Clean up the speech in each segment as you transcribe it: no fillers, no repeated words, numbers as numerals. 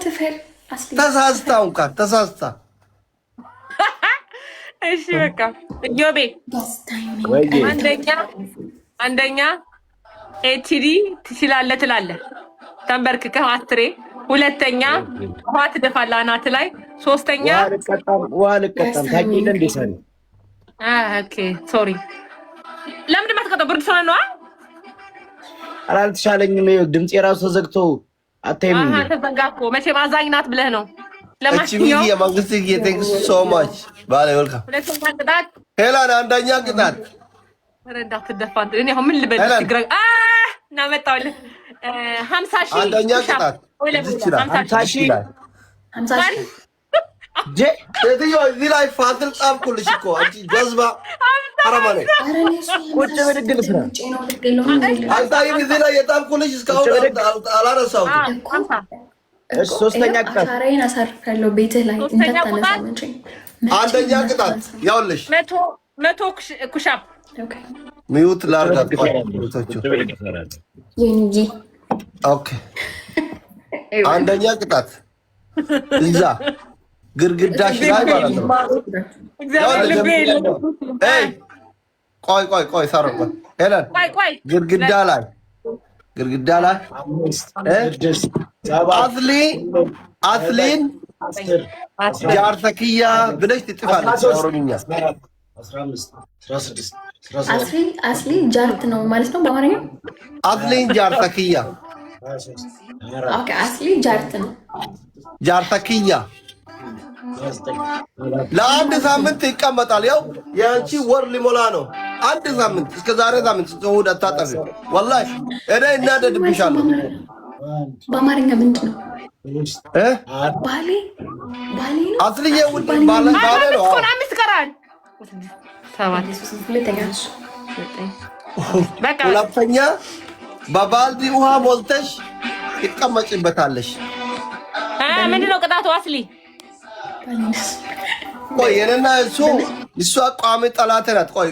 ትፈር ተሳስታው እንኳን ተሳስታ እሺ በቃ ጆቤ አንደኛ ኤችዲ ትችላለህ ተንበርክከህ አትሬ ሁለተኛ ውሃ ትደፋለህ አናት ላይ ሶስተኛ ውሃ ልቀጣም ታቂለ እንደ ሰሪ ኦኬ ሶሪ ለምን ማትቀጣው ብርድ ሰው ነው አላልተሻለኝም ድምጽ የራሱ ተዘግቶ አታይም ተዘጋኮ መቼ ማዛኝ ናት ብለህ ነው ለማንኛውም የመንግስት ጌቴንክስ ሶ ማች ባለ ወልካም ሁለተኛ ቅጣት ሄላን አንደኛ ቅጣት ረዳ ትደፋት እኔ አሁን ምን ልበል ትግራ ናመጣውልህ 50 ሺህ አንደኛ ቅጣት ይችላል 50 ሺህ 50 ሺህ ጄ ለዚህ እዚህ ላይ ፋንትል ጻፍኩልሽ እኮ አንቺ ጀዝባ አረማኔ ቁጭ በድግል ስራ አንታይም እዚህ ላይ የጻፍኩልሽ እስካሁን አላረሳሁትም እሺ ሶስተኛ ቅጣት አሳራዬን አሳርፋለሁ ቤትህ ላይ እንዳታነሳ እንጂ አንደኛ ቅጣት ያውልሽ 100 ኩሻፕ ኦኬ ሚውት ላርጋት የንጂ ኦኬ አንደኛ ቅጣት ይዛ ግርግዳሽ ላይ ማለት ነው እግዚአብሔር ልቤ ኤይ ቆይ ሳረቆ ሄለን ቆይ ግርግዳ ላይ አስሊን ጃርተክያ ብለሽ ትጥፋለች ኦሮምኛ 15 አስሊ ጃርት ነው ማለት ነው በአማርኛ አስሊን ጃርተክያ ኦኬ አስሊ ጃርት ነው ጃርተክያ ለአንድ ሳምንት ይቀመጣል ያው የአንቺ ወር ሊሞላ ነው አንድ ሳምንት እስከ ዛሬ ሳምንት እሑድ አታጠሪ ወላሂ እኔ እናደድብሻለሁ በአማርኛ ምንድን ነው ባሌ ነው አስልዬ ውድ ባለ ነው አምስት ቀራል ሁለተኛ በባልዲ ውሃ ሞልተሽ ትቀመጭበታለሽ ምንድን ነው ቅጣቱ አስሊ ቆይ የኔና እሷ ቋሚ ጠላት ናት ቆይ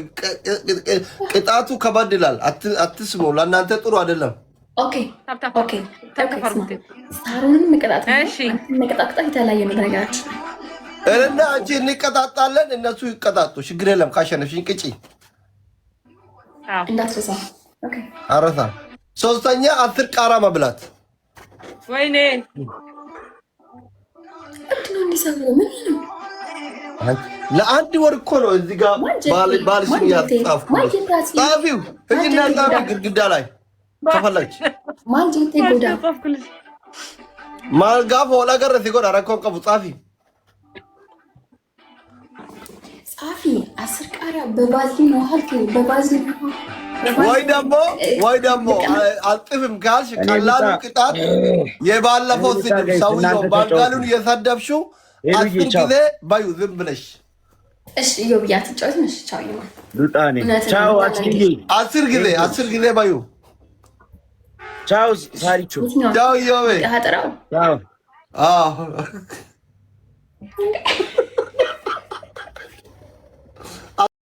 ቅጣቱ ከበድ ይላል አትስሙ ለእናንተ ጥሩ አይደለም ኦኬ ሳሩንም መቀጣት የተለያየ ነው በነገራችን እና አንቺ እንቀጣጣለን እነሱ ይቀጣጡ ችግር የለም ካሸነፍሽኝ ቅጪ እንዳትረሳ አረሳ ሶስተኛ 10 ቃራ መብላት ወይኔ ምንድነው እንዲሰማው ምን ነው ለአንድ ወር እኮ ነው እዚህ ጋር ባልሽኝ ያጣፍኩ ጻፊው እጅና ጻፊ ግድግዳ ላይ ከፈለች ማልጄቴ ጎዳ ማልጋፍ ወላ ገረሲ ጎዳ ረኮን ቀቡ ጻፊ 10 ቃሪያ በባዝሊን ነው ሀልክ በባዝሊን ወይ ደግሞ አልጥፍም ካልሽ ቀላሉ ቅጣት የባለፈው ስድብ ሰውየው ባንጋሉን እየሰደብሽው 10 ጊዜ ባዩ ዝም ብለሽ እሺ ዮብያ ትጫወት ነሽ ቻው ይማ ሉጣኔ ቻው አትጊዜ 10 ጊዜ ባዩ ቻው ሳሪቾ ቻው ዮቤ ያጠራው ቻው